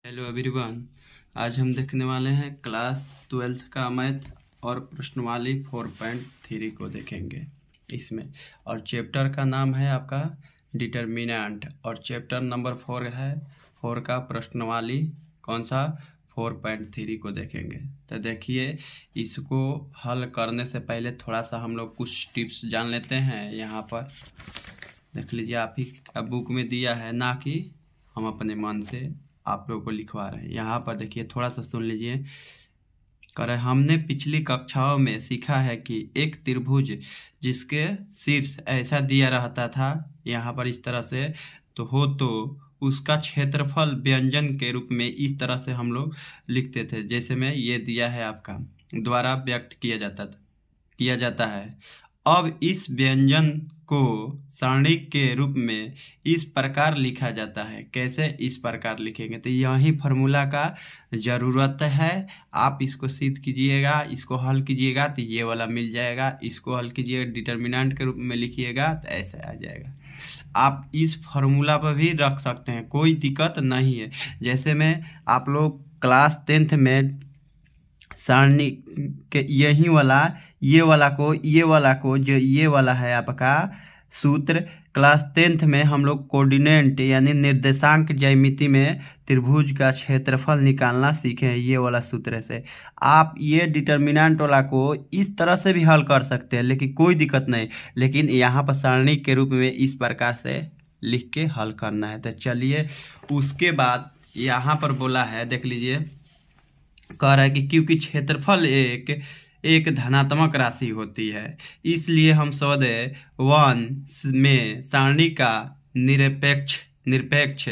Hello everyone. आज हम देखने वाले हैं क्लास 12th का मैथ और प्रश्नवाली 4.3 को देखेंगे इसमें। और चैप्टर का नाम है आपका डिटर्मिनेंट और चैप्टर नंबर 4 है 4 का प्रश्नवाली कौन सा 4.3 को देखेंगे। तो देखिए, इसको हल करने से पहले थोड़ा सा हम लोग कुछ टिप्स जान लेते हैं। यहाँ पर देख लीजिए, आप ही का बुक में दिया है, ना कि हम अपने मन से आप लोगों को लिखवा रहे हैं। यहाँ पर देखिए, थोड़ा सा सुन लीजिए। कह रहे हमने पिछली कक्षाओं में सीखा है कि एक त्रिभुज जिसके शीर्ष ऐसा दिया रहता था, यहाँ पर इस तरह से तो उसका क्षेत्रफल व्यंजन के रूप में इस तरह से हम लोग लिखते थे। जैसे में ये दिया है आपका द्वारा व्यक्त किया जाता है। अब इस व्यंजन को सारणी के रूप में इस प्रकार लिखा जाता है। कैसे इस प्रकार लिखेंगे, तो यही फार्मूला का ज़रूरत है। आप इसको सिद्ध कीजिएगा, इसको हल कीजिएगा तो ये वाला मिल जाएगा। इसको हल कीजिएगा, डिटर्मिनेंट के रूप में लिखिएगा तो ऐसे आ जाएगा। आप इस फार्मूला पर भी रख सकते हैं, कोई दिक्कत नहीं है। जैसे में आप लोग क्लास 10th में सारणी के ये वाला को जो ये वाला है आपका सूत्र, क्लास 10th में हम लोग कोऑर्डिनेट यानी निर्देशांक ज्यामिति में त्रिभुज का क्षेत्रफल निकालना सीखे हैं। ये वाला सूत्र से आप ये डिटर्मिनेंट वाला को इस तरह से भी हल कर सकते हैं, लेकिन कोई दिक्कत नहीं। लेकिन यहाँ पर सारणी के रूप में इस प्रकार से लिख के हल करना है। तो चलिए, उसके बाद यहाँ पर बोला है, देख लीजिए, कह रहा है कि क्योंकि क्षेत्रफल एक धनात्मक राशि होती है, इसलिए हम स्वाध्याय 1 में सारणी का निरपेक्ष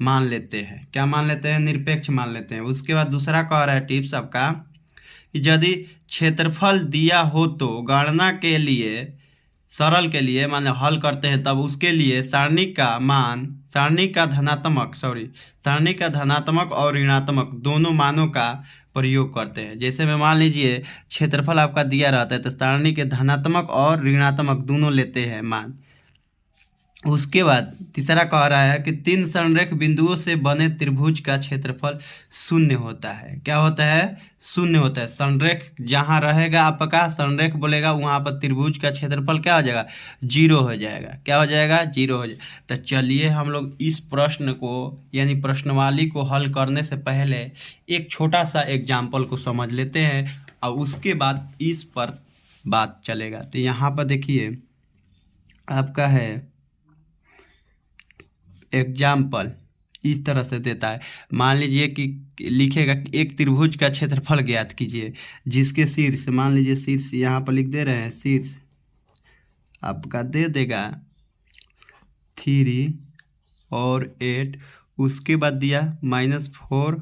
मान लेते हैं। क्या मान लेते हैं? निरपेक्ष मान लेते हैं। उसके बाद दूसरा कह रहा है टिप्स आपका कि यदि क्षेत्रफल दिया हो तो गणना के लिए सरल के लिए मान हल करते हैं, तब उसके लिए सारणी का धनात्मक और ऋणात्मक दोनों मानों का प्रयोग करते हैं। जैसे में मान लीजिए क्षेत्रफल आपका दिया रहता है तो सारणी के धनात्मक और ऋणात्मक दोनों लेते हैं मान। उसके बाद तीसरा कह रहा है कि 3 संरेख बिंदुओं से बने त्रिभुज का क्षेत्रफल 0 होता है। क्या होता है? 0 होता है। संरेख जहाँ रहेगा आपका, संरेख बोलेगा, वहाँ पर त्रिभुज का क्षेत्रफल क्या हो जाएगा? 0 हो जाएगा। क्या हो जाएगा? 0 हो जाएगा। तो चलिए, हम लोग इस प्रश्न को यानी प्रश्नवाली को हल करने से पहले एक छोटा सा एग्जाम्पल को समझ लेते हैं और उसके बाद इस पर बात चलेगा। तो यहाँ पर देखिए, आपका है एग्जाम्पल इस तरह से देता है। मान लीजिए कि लिखेगा कि एक त्रिभुज का क्षेत्रफल ज्ञात कीजिए जिसके शीर्ष, मान लीजिए शीर्ष यहाँ पर लिख दे रहे हैं, शीर्ष आपका दे देगा 3 और 8। उसके बाद दिया -4,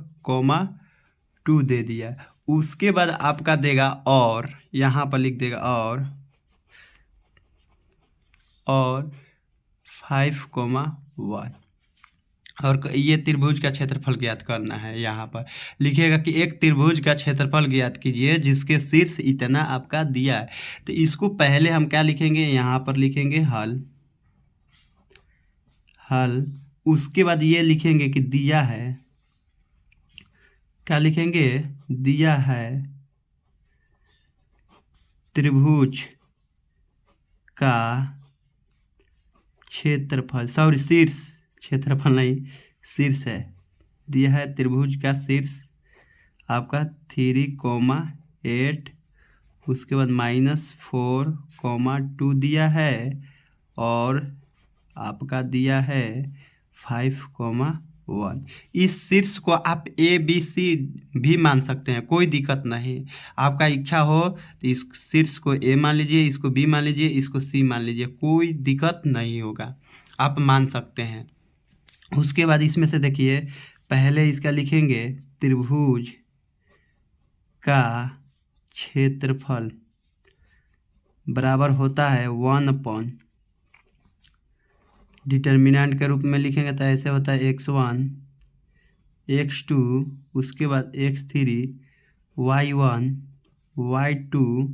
2 दे दिया। उसके बाद आपका देगा और यहाँ पर लिख देगा और 5, 1 और ये त्रिभुज का क्षेत्रफल ज्ञात करना है। यहाँ पर लिखेगा कि एक त्रिभुज का क्षेत्रफल ज्ञात कीजिए जिसके शीर्ष इतना आपका दिया है। तो इसको पहले हम क्या लिखेंगे? यहाँ पर लिखेंगे हल। उसके बाद ये लिखेंगे कि दिया है, क्या लिखेंगे? दिया है त्रिभुज का क्षेत्रफल, शीर्ष, क्षेत्रफल नहीं, शीर्ष है। दिया है त्रिभुज का शीर्ष आपका 3, 8। उसके बाद -4, 2 दिया है और आपका दिया है 5, 1। इस शीर्ष को आप ABC भी मान सकते हैं, कोई दिक्कत नहीं। आपका इच्छा हो तो इस शीर्ष को A मान लीजिए, इसको B मान लीजिए, इसको C मान लीजिए, कोई दिक्कत नहीं होगा, आप मान सकते हैं। उसके बाद इसमें से देखिए, पहले इसका लिखेंगे त्रिभुज का क्षेत्रफल बराबर होता है 1 डिटर्मिनेंट के रूप में लिखेंगे तो ऐसे होता है x1, x2, उसके बाद x3, y1, y2,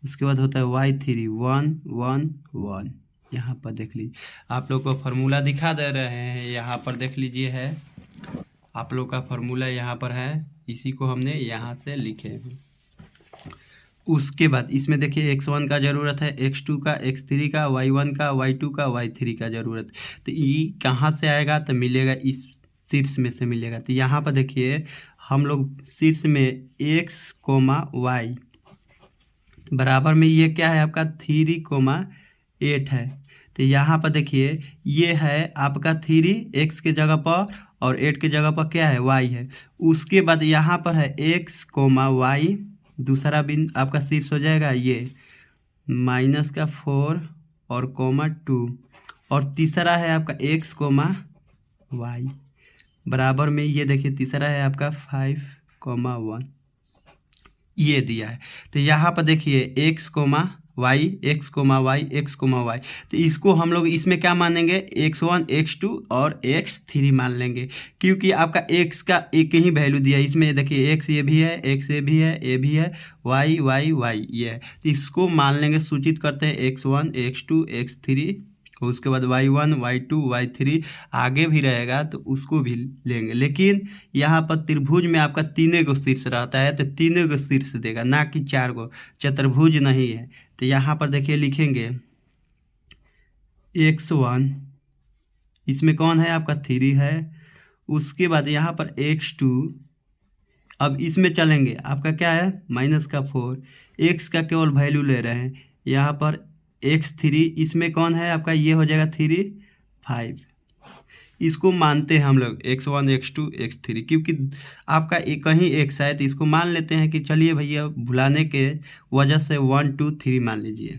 उसके बाद होता है y3, 1, 1, 1। यहाँ पर देख लीजिए, आप लोग को फार्मूला दिखा दे रहे हैं। यहाँ पर देख लीजिए है आप लोग का फॉर्मूला यहाँ पर है, इसी को हमने यहाँ से लिखे हैं। उसके बाद इसमें देखिए x1 का ज़रूरत है, x2 का, x3 का, y1 का, y2 का, y3 का ज़रूरत। तो ये कहाँ से आएगा? तो मिलेगा इस शीर्ष में से मिलेगा। तो यहाँ पर देखिए हम लोग शीर्ष में x, y बराबर में ये क्या है आपका 3, 8 है। तो यहाँ पर देखिए ये है आपका 3 x के जगह पर और 8 के जगह पर क्या है y है। उसके बाद यहाँ पर है x, y, दूसरा बिंदु आपका शीर्ष हो जाएगा ये -4 और 2, और तीसरा है आपका x, y बराबर में ये देखिए तीसरा है आपका 5, 1 ये दिया है। तो यहाँ पर देखिए x, y, x, y, x, y, तो इसको हम लोग इसमें क्या मानेंगे x1, x2 और x3 मान लेंगे, क्योंकि आपका x का एक ही वैल्यू दिया है। इसमें देखिए x ये भी है, x ये भी है, a भी है, y, y ये है। तो इसको मान लेंगे, सूचित करते हैं x1, x2, x3, उसके बाद y1, y2, y3 आगे भी रहेगा तो उसको भी लेंगे। लेकिन यहाँ पर त्रिभुज में आपका 3 गो शीर्ष रहता है, तो 3 गो शीर्ष देगा, ना कि 4 गो। चतुर्भुज नहीं है। तो यहाँ पर देखिए लिखेंगे x1, इसमें कौन है आपका 3 है। उसके बाद यहाँ पर x2, अब इसमें चलेंगे आपका क्या है -4, x का केवल वैल्यू ले रहे हैं। यहाँ पर x3, इसमें कौन है आपका ये हो जाएगा 3, 5, इसको मानते हैं हम लोग x1, x2, x3, क्योंकि आपका एक ही x है तो इसको मान लेते हैं कि चलिए भैया भुलाने के वजह से 1, 2, 3 मान लीजिए।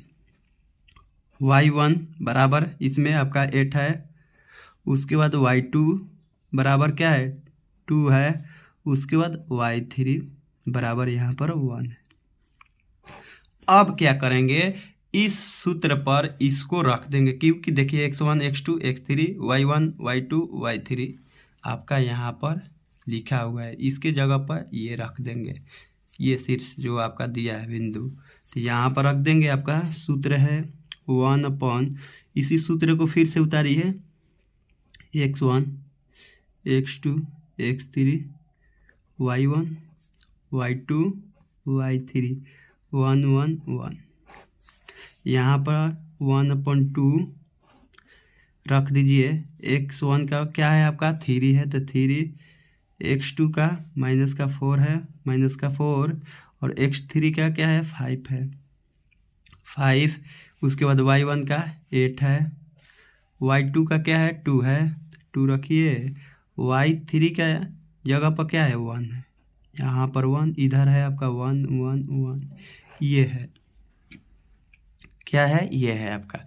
y1 बराबर इसमें आपका 8 है। उसके बाद y2 बराबर क्या है 2 है। उसके बाद y3 बराबर यहाँ पर 1 है। अब क्या करेंगे, इस सूत्र पर इसको रख देंगे, क्योंकि देखिए x1, x2, x3, y1, y2, y3 आपका यहाँ पर लिखा हुआ है, इसके जगह पर ये रख देंगे, ये शीर्ष जो आपका दिया है बिंदु, तो यहाँ पर रख देंगे। आपका सूत्र है 1/, इसी सूत्र को फिर से उतारिए, x1, x2, x3, y1, y2, y3, 1, 1, 1, यहाँ पर 1/2 रख दीजिए। x1 का क्या है आपका 3 है, तो 3, x2 का -4 है, -4, और x3 का क्या है 5 है, 5। उसके बाद y1 का 8 है, y2 का क्या है 2 है, 2 रखिए। y3 का जगह पर क्या है 1 है, यहाँ पर 1, इधर है आपका 1, 1, 1, ये है क्या है, ये है आपका।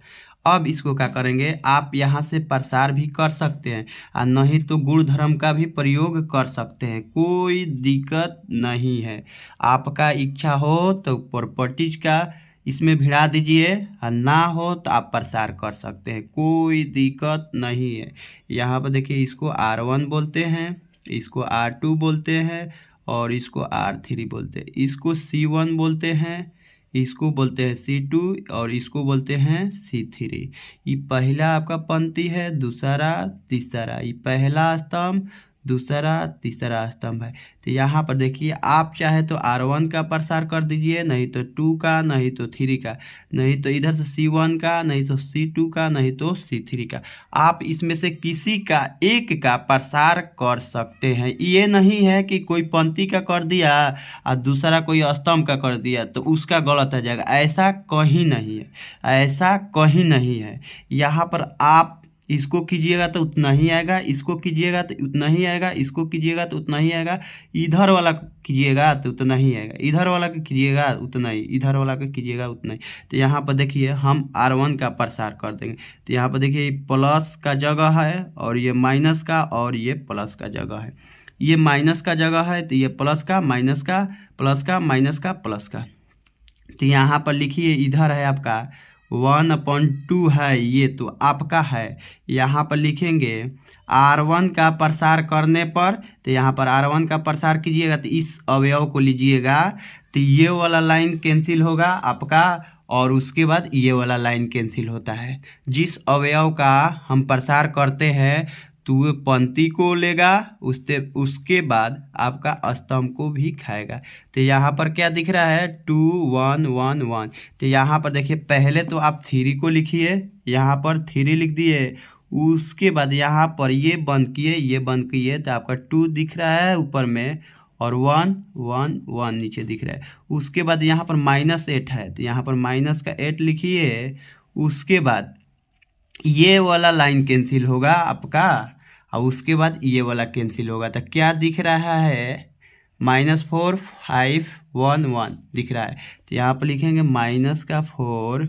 अब इसको क्या करेंगे, आप यहाँ से प्रसार भी कर सकते हैं और नहीं तो गुणधर्म का भी प्रयोग कर सकते हैं, कोई दिक्कत नहीं है। आपका इच्छा हो तो प्रॉपर्टीज का इसमें भिड़ा दीजिए और ना हो तो आप प्रसार कर सकते हैं, कोई दिक्कत नहीं है। यहाँ पर देखिए इसको R1 बोलते हैं, इसको R2 बोलते हैं और इसको R3 बोलते हैं, इसको C1 बोलते हैं, इसको बोलते हैं C2 और इसको बोलते हैं C3। ये पहला आपका पंक्ति है, दूसरा तीसरा, ये पहला स्तंभ, दूसरा तीसरा स्तंभ है। तो यहाँ पर देखिए आप चाहे तो R1 का प्रसार कर दीजिए, नहीं तो 2 का, नहीं तो 3 का, नहीं तो इधर से C1 का, नहीं तो C2 का, नहीं तो C3 का। आप इसमें से किसी का एक का प्रसार कर सकते हैं। ये नहीं है कि कोई पंक्ति का कर दिया और दूसरा कोई स्तंभ का कर दिया तो उसका गलत हो जाएगा, ऐसा कहीं नहीं है, ऐसा कहीं नहीं है। यहाँ पर आप इसको कीजिएगा तो उतना ही आएगा, इसको कीजिएगा तो उतना ही आएगा, इसको कीजिएगा तो उतना ही आएगा, इधर वाला कीजिएगा तो उतना ही आएगा, इधर वाला का कीजिएगा उतना ही, इधर वाला का कीजिएगा उतना ही। तो यहाँ पर देखिए हम R1 का प्रसार कर देंगे। तो यहाँ पर देखिए प्लस का जगह है और ये माइनस का, और ये प्लस का जगह है, ये माइनस का जगह है तो ये प्लस का, माइनस का, प्लस का, माइनस का, प्लस का। तो यहाँ पर लिखिए इधर है आपका 1/2 है, ये तो आपका है। यहाँ पर लिखेंगे R1 का प्रसार करने पर, तो यहाँ पर R1 का प्रसार कीजिएगा तो इस अवयव को लीजिएगा तो ये वाला लाइन कैंसिल होगा आपका, और उसके बाद ये वाला लाइन कैंसिल होता है। जिस अवयव का हम प्रसार करते हैं तो पंक्ति को लेगा, उसके बाद आपका स्तंभ को भी खाएगा। तो यहाँ पर क्या दिख रहा है 2 1 1 1। तो यहाँ पर देखिए पहले तो आप 3 को लिखिए, यहाँ पर 3 लिख दिए, उसके बाद यहाँ पर ये बंद किए, ये बंद किए, तो आपका 2 दिख रहा है ऊपर में और 1 1 1 नीचे दिख रहा है। उसके बाद यहाँ पर -8 है, तो यहाँ पर -8 लिखिए। उसके बाद ये वाला लाइन कैंसिल होगा आपका और उसके बाद ये वाला कैंसिल होगा। तो क्या दिख रहा है -4 5 1 1 दिख रहा है। तो यहाँ पर लिखेंगे -4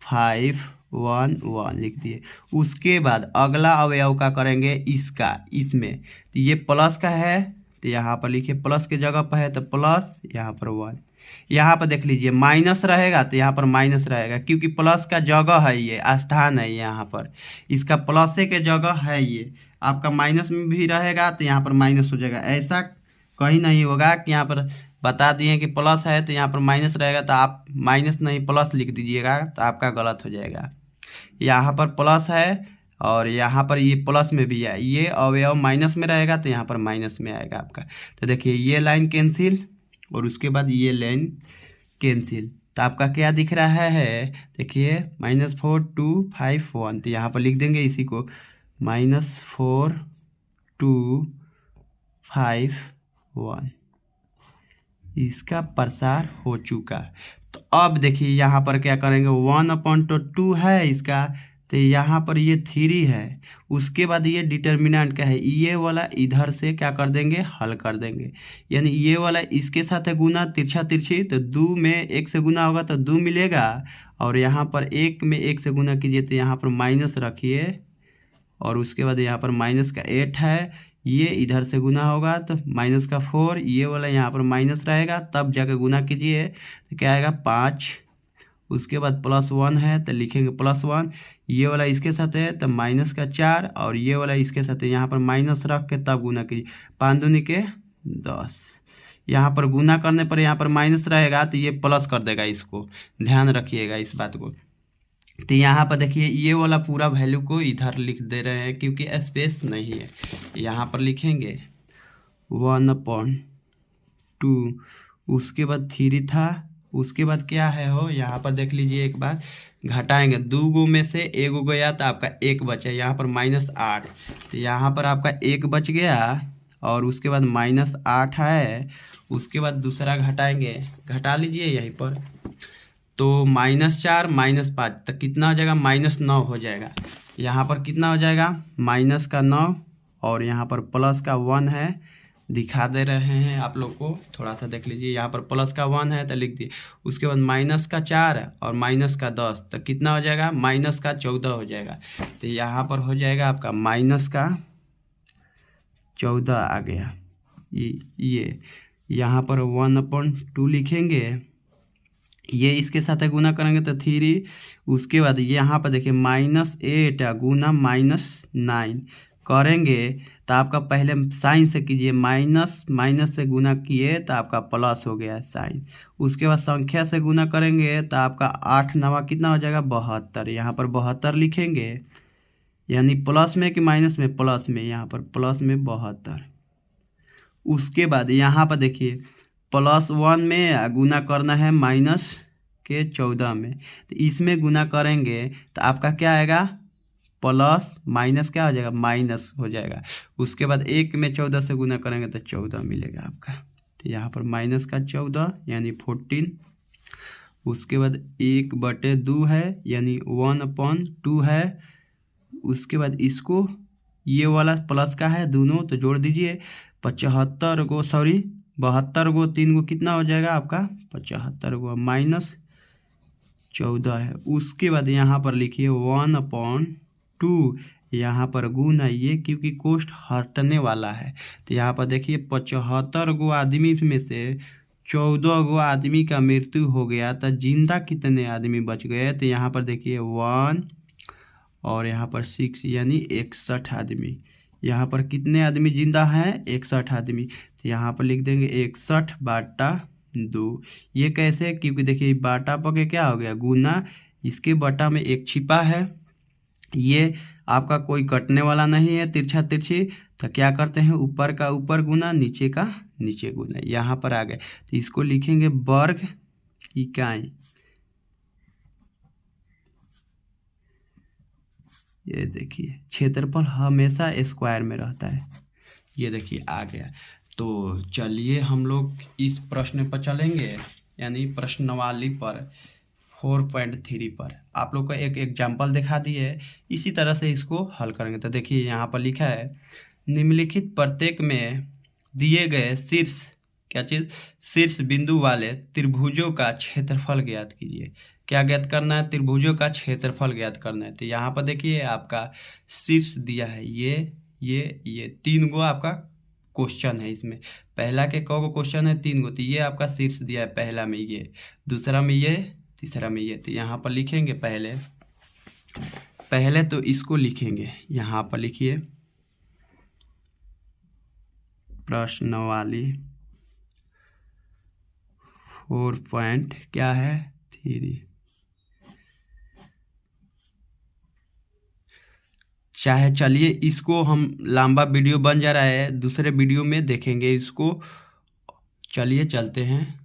5 1 1 लिख दिए। उसके बाद अगला अवयव का करेंगे इसका, इसमें तो ये प्लस का है, तो यहाँ पर लिखिए प्लस के जगह पर है तो प्लस, यहाँ पर 1। यहाँ पर देख लीजिए माइनस रहेगा तो यहाँ पर माइनस रहेगा, क्योंकि प्लस का जगह है, ये स्थान है यहाँ पर, इसका प्लस के जगह है ये। आपका माइनस में भी रहेगा तो यहाँ पर माइनस हो जाएगा। ऐसा कहीं नहीं होगा कि यहाँ पर बता दिए कि प्लस है तो यहाँ पर माइनस रहेगा तो आप माइनस नहीं प्लस लिख दीजिएगा, तो आपका गलत हो जाएगा। यहाँ पर प्लस है और यहाँ पर ये प्लस में भी है, ये अवयव माइनस में रहेगा तो यहाँ पर माइनस में आएगा आपका। तो देखिए ये लाइन कैंसिल और उसके बाद ये लाइन कैंसिल। तो आपका क्या दिख रहा है, देखिए -4 2 5 1। तो यहाँ पर लिख देंगे इसी को -4 2 5 1। इसका प्रसार हो चुका। तो अब देखिए यहाँ पर क्या करेंगे 1/2 है इसका, तो यहाँ पर ये 3 है। उसके बाद ये डिटर्मिनेंट का है, ये वाला इधर से क्या कर देंगे हल कर देंगे, यानी ये वाला इसके साथ है गुना तिरछा तिरछी, तो 2 में 1 से गुना होगा तो 2 मिलेगा, और यहाँ पर 1 में 1 से गुना कीजिए तो यहाँ पर माइनस रखिए, और उसके बाद यहाँ पर -8 है, ये इधर से गुना होगा तो -4, ये वाला यहाँ पर माइनस रहेगा, तब जाकर गुना कीजिए तो क्या आएगा 5। उसके बाद +1 है तो लिखेंगे +1, ये वाला इसके साथ है तो -4, और ये वाला इसके साथ है, यहाँ पर माइनस रख के तब गुना कीजिए। 5 दूनी के 10। यहाँ पर गुना करने पर यहाँ पर माइनस रहेगा तो ये प्लस कर देगा, इसको ध्यान रखिएगा इस बात को। तो यहाँ पर देखिए ये वाला पूरा वैल्यू को इधर लिख दे रहे हैं क्योंकि स्पेस नहीं है। यहाँ पर लिखेंगे 1/2, उसके बाद 3 था, उसके बाद क्या है हो, यहाँ पर देख लीजिए एक बार घटाएंगे, 2 गो में से 1 गो गया तो आपका 1 बचा, यहाँ पर -8, तो यहाँ पर आपका 1 बच गया, और उसके बाद -8 है। उसके बाद दूसरा घटाएंगे, घटा लीजिए यहीं पर, तो -4 -5 तो कितना हो जाएगा -9 हो जाएगा। यहाँ पर कितना हो जाएगा -9, और यहाँ पर प्लस का 1 है, दिखा दे रहे हैं आप लोग को, थोड़ा सा देख लीजिए। यहाँ पर प्लस का 1 है तो लिख दिए, उसके बाद -4 और -10 तो कितना हो जाएगा -14 हो जाएगा। तो यहाँ पर हो जाएगा आपका -14 आ गया। ये यहाँ पर 1/2 लिखेंगे, ये इसके साथ गुना करेंगे तो 3। उसके बाद यहाँ पर देखिए -8 गुना -9 करेंगे तो आपका पहले साइन से कीजिए, माइनस से गुना किए तो आपका प्लस हो गया साइन। उसके बाद संख्या से गुना करेंगे तो आपका 8 9 कितना हो जाएगा 72। यहाँ पर 72 लिखेंगे, यानी प्लस में कि माइनस में, प्लस में, यहाँ पर प्लस में 72। उसके बाद यहाँ पर देखिए +1 में गुना करना है -14 में, तो इसमें गुना करेंगे तो आपका क्या आएगा प्लस माइनस क्या हो जाएगा माइनस हो जाएगा। उसके बाद 1 में 14 से गुना करेंगे तो 14 मिलेगा आपका, तो यहाँ पर -14 यानी 14। उसके बाद 1/2 है यानी 1/2 है। उसके बाद इसको ये वाला प्लस का है दोनों तो जोड़ दीजिए, 72 गो 3 गो कितना हो जाएगा आपका 75 गो -14 है। उसके बाद यहाँ पर लिखिए 1/2, यहाँ पर गुना ये क्योंकि कोष्ठ हटने वाला है, तो यहाँ पर देखिए 75 गो आदमी में से 14 गो आदमी का मृत्यु हो गया, तो जिंदा कितने आदमी बच गए, तो यहाँ पर देखिए 1 और यहाँ पर 6 यानी 61 आदमी। यहाँ पर कितने आदमी जिंदा हैं 61 आदमी, तो यहाँ पर लिख देंगे 61/2। ये कैसे, क्योंकि देखिए बाटा पर के क्या हो गया गुना, इसके बटा में 1 छिपा है, ये आपका कोई कटने वाला नहीं है तिरछा तिरछी, तो क्या करते हैं ऊपर का ऊपर गुना नीचे का नीचे गुना, यहाँ पर आ गए तो इसको लिखेंगे वर्ग इकाई। ये देखिए क्षेत्रफल हमेशा स्क्वायर में रहता है, ये देखिए आ गया। तो चलिए हम लोग इस प्रश्न पर चलेंगे, यानी प्रश्नावली पर 4.3 पर आप लोग को एक एग्जाम्पल दिखा दिए, इसी तरह से इसको हल करेंगे। तो देखिए यहाँ पर लिखा है निम्नलिखित प्रत्येक में दिए गए शीर्ष क्या चीज़ शीर्ष बिंदु वाले त्रिभुजों का क्षेत्रफल ज्ञात कीजिए। क्या ज्ञात करना है? त्रिभुजों का क्षेत्रफल ज्ञात करना है। तो यहाँ पर देखिए आपका शीर्ष दिया है, ये 3 गो आपका क्वेश्चन है। इसमें पहला के कौ क्वेश्चन है? 3 गो। तो ये आपका शीर्ष दिया है, पहला में ये, दूसरा में ये, तीसरा में ये। तो यहाँ पर लिखेंगे पहले तो इसको लिखेंगे, यहाँ पर लिखिए प्रश्नावली 4.3। चाहे चलिए इसको हम लंबा वीडियो बन जा रहा है, दूसरे वीडियो में देखेंगे इसको। चलिए चलते हैं।